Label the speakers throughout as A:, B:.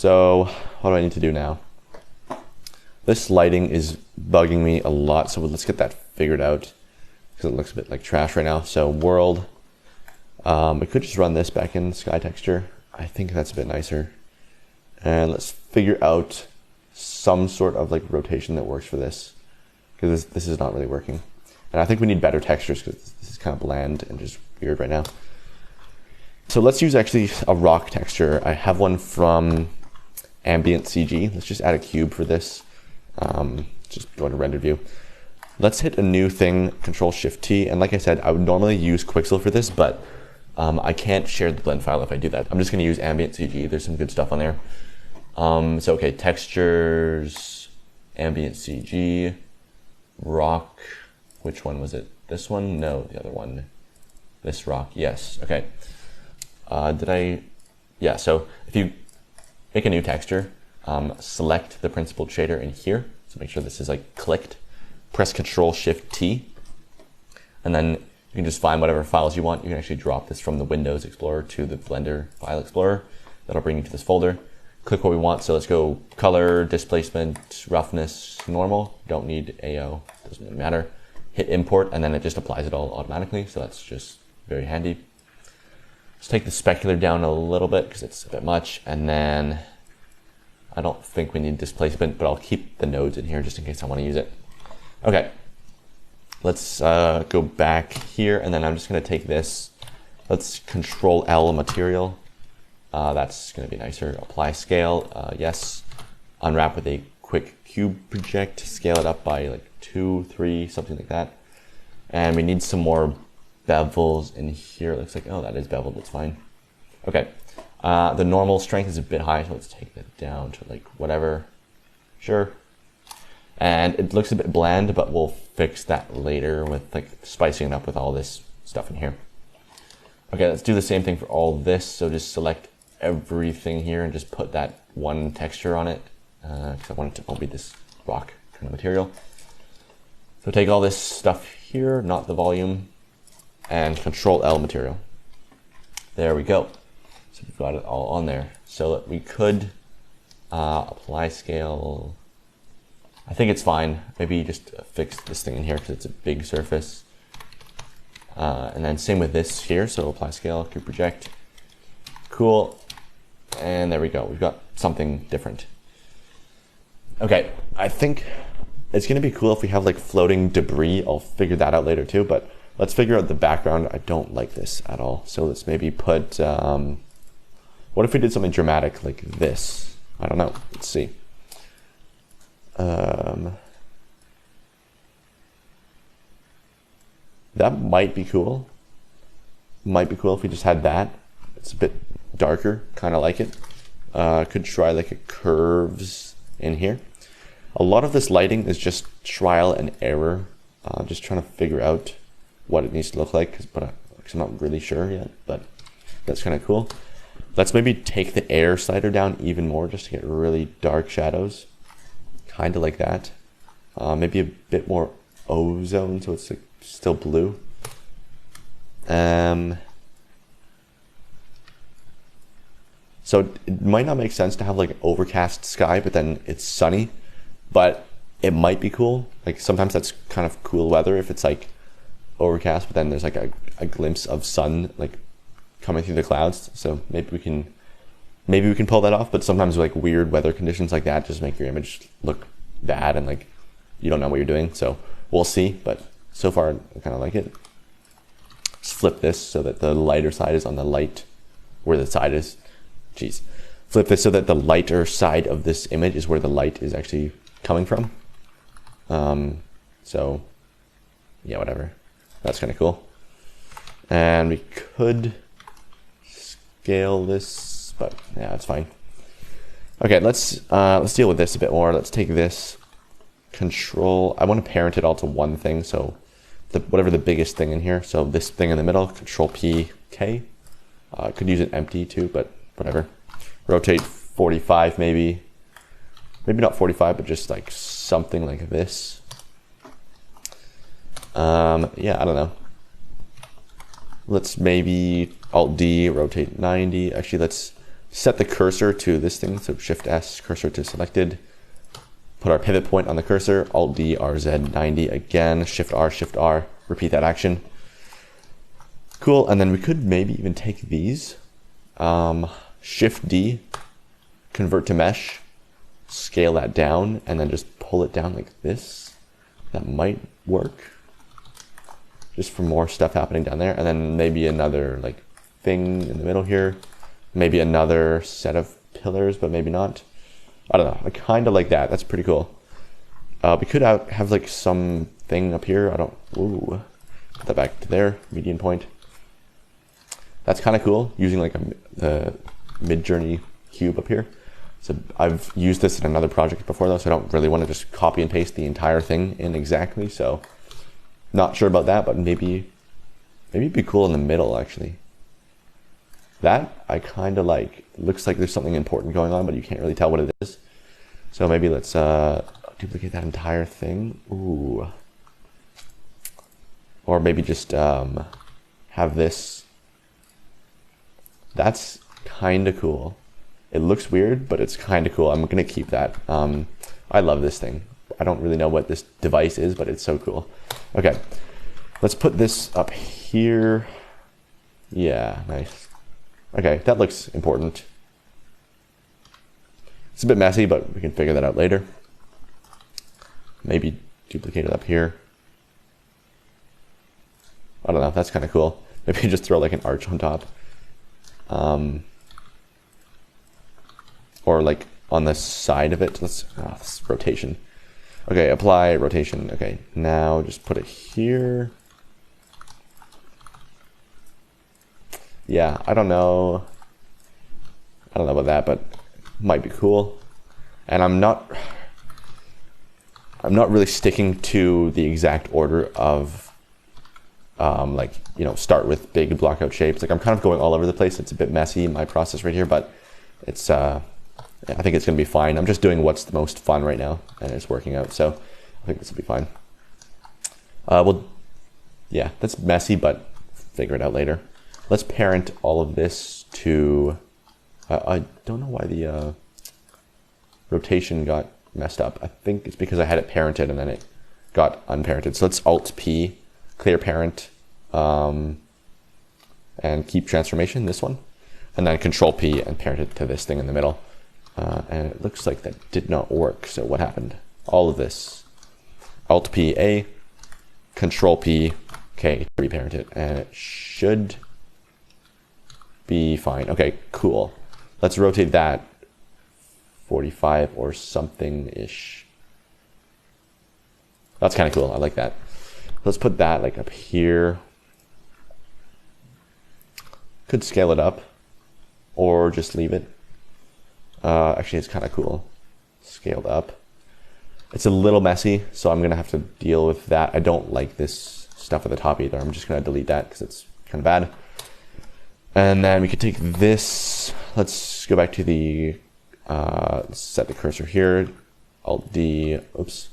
A: So what do I need to do now? This lighting is bugging me a lot, so let's get that figured out because it looks a bit like trash right now. So world, we could just run this back in sky texture. I think that's a bit nicer. And let's figure out some sort of like rotation that works for this, because this is not really working. And I think we need better textures because this is kind of bland and just weird right now. So let's use actually a rock texture. I have one from Ambient CG. Let's just add a cube for this. Just go into render view. Let's hit a new thing, Control-Shift-T. And like I said, I would normally use Quixel for this, but I can't share the blend file if I do that. I'm just going to use Ambient CG. There's some good stuff on there. So okay, textures, Ambient CG, rock. Which one was it? This one? No, the other one. This rock. Yes. Okay. Yeah. So if you make a new texture, select the principled shader in here. So make sure this is like clicked. Press Control-Shift-T, and then you can just find whatever files you want. You can actually drop this from the Windows Explorer to the Blender File Explorer. That'll bring you to this folder. Click what we want. So let's go color, displacement, roughness, normal. Don't need AO, doesn't really matter. Hit import, and then it just applies it all automatically. So that's just very handy. Let's take the specular down a little bit because it's a bit much. And then I don't think we need displacement, but I'll keep the nodes in here just in case I want to use it. Okay, let's go back here, and then I'm just going to take this. Let's Control L material. That's going to be nicer. Apply scale, yes. Unwrap with a quick cube project. Scale it up by like 2, 3, something like that. And we need some more bevels in here. It looks like, oh, that is beveled. That's fine. Okay. The normal strength is a bit high, so let's take that down to like whatever. Sure. And it looks a bit bland, but we'll fix that later with like spicing it up with all this stuff in here. Okay, let's do the same thing for all this. So just select everything here and just put that one texture on it, because I want it to all be this rock kind of material. So take all this stuff here, not the volume, and Control L material. There we go. So we've got it all on there. So we could apply scale. I think it's fine. Maybe just fix this thing in here because it's a big surface. And then same with this here. So apply scale, cube project. Cool. And there we go. We've got something different. Okay, I think it's going to be cool if we have like floating debris. I'll figure that out later too, but let's figure out the background. I don't like this at all. So let's maybe put, what if we did something dramatic like this? I don't know. Let's see. That might be cool. Might be cool if we just had that. It's a bit darker, kind of like it. Could try like a curves in here. A lot of this lighting is just trial and error. Just trying to figure out what it needs to look like, because I'm not really sure yet, but that's kind of cool. Let's maybe take the air slider down even more just to get really dark shadows. Kind of like that. Maybe a bit more ozone so it's like still blue. So it might not make sense to have like overcast sky, but then it's sunny. But it might be cool. Like sometimes that's kind of cool weather if it's like overcast, but then there's like a glimpse of sun like coming through the clouds. So maybe we can pull that off. But sometimes like weird weather conditions like that just make your image look bad and like you don't know what you're doing. So we'll see. But so far I kind of like it. Let's flip this so that the lighter side is on the light where the side is. Jeez. Flip this so that the lighter side of this image is where the light is actually coming from. So yeah, whatever. That's kind of cool. And we could scale this, but yeah, it's fine. Okay, let's deal with this a bit more. Let's take this control. I want to parent it all to one thing. So whatever the biggest thing in here. So this thing in the middle, Control P, K. Could use it empty too, but whatever. Rotate 45 maybe. Maybe not 45, but just like something like this. Yeah, I don't know. Let's maybe Alt D, rotate 90. Actually, let's set the cursor to this thing, so Shift S, cursor to selected. Put our pivot point on the cursor, Alt D, RZ 90 again, Shift R, repeat that action. Cool, and then we could maybe even take these, Shift D, convert to mesh, scale that down, and then just pull it down like this. That might work. Just for more stuff happening down there. And then maybe another like thing in the middle here. Maybe another set of pillars, but maybe not. I don't know, I kind of like that. That's pretty cool. We could have like something up here. Ooh, put that back to there, median point. That's kind of cool, using like the Midjourney cube up here. So I've used this in another project before though, so I don't really want to just copy and paste the entire thing in exactly. So not sure about that, but maybe it'd be cool in the middle actually. That I kind of like. It looks like there's something important going on, but you can't really tell what it is. So maybe let's duplicate that entire thing. Ooh. Or maybe just have this. That's kind of cool. It looks weird, but it's kind of cool. I'm gonna keep that. I love this thing. I don't really know what this device is, but it's so cool. Okay, let's put this up here. Yeah, nice. Okay, that looks important. It's a bit messy, but we can figure that out later. Maybe duplicate it up here. I don't know, that's kind of cool. Maybe just throw like an arch on top. Or like on the side of it. This is rotation. Okay, apply rotation. Okay, now just put it here. Yeah, I don't know about that, but might be cool. And I'm not really sticking to the exact order of like, you know, start with big blockout shapes. Like I'm kind of going all over the place. It's a bit messy in my process right here, but it's I think it's gonna be fine. I'm just doing what's the most fun right now, and it's working out. So I think this will be fine. Well, yeah, that's messy, but figure it out later. Let's parent all of this to. I don't know why the rotation got messed up. I think it's because I had it parented and then it got unparented. So let's Alt P, clear parent, and keep transformation. This one, and then Control P and parent it to this thing in the middle. And it looks like that did not work. So what happened? All of this. Alt P A, Control P, okay, reparent it, and it should be fine. Okay, cool. Let's rotate that 45 or something-ish. That's kind of cool. I like that. Let's put that like up here. Could scale it up or just leave it. Actually, it's kind of cool. Scaled up. It's a little messy, so I'm going to have to deal with that. I don't like this stuff at the top either. I'm just going to delete that because it's kind of bad. And then we could take this. Let's go back to the, set the cursor here. Alt D, oops.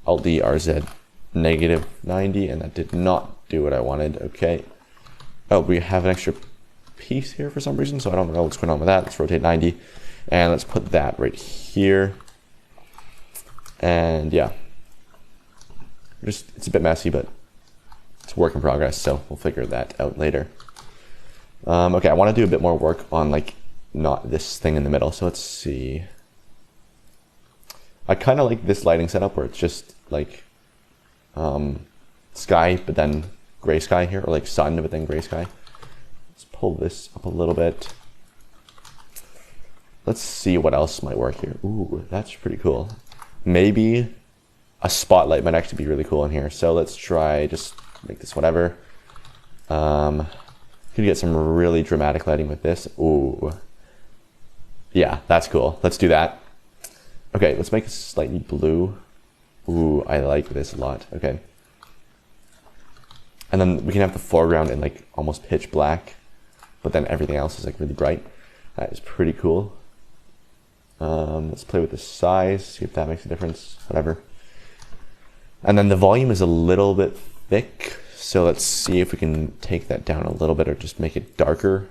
A: Alt D, RZ, negative 90, and that did not do what I wanted. Okay. Oh, we have an extra piece here for some reason, so I don't know what's going on with that. Let's rotate 90. And let's put that right here. And yeah, it's a bit messy, but it's a work in progress, so we'll figure that out later. Okay, I want to do a bit more work on like not this thing in the middle. So let's see. I kind of like this lighting setup where it's just like sky, but then gray sky here, or like sun, but then gray sky. Let's pull this up a little bit. Let's see what else might work here. Ooh, that's pretty cool. Maybe a spotlight might actually be really cool in here. So let's try just make this whatever. Could get some really dramatic lighting with this. Ooh. Yeah, that's cool. Let's do that. Okay, let's make it slightly blue. Ooh, I like this a lot. Okay. And then we can have the foreground in like almost pitch black, but then everything else is like really bright. That is pretty cool. Let's play with the size, see if that makes a difference, whatever. And then the volume is a little bit thick, so let's see if we can take that down a little bit or just make it darker.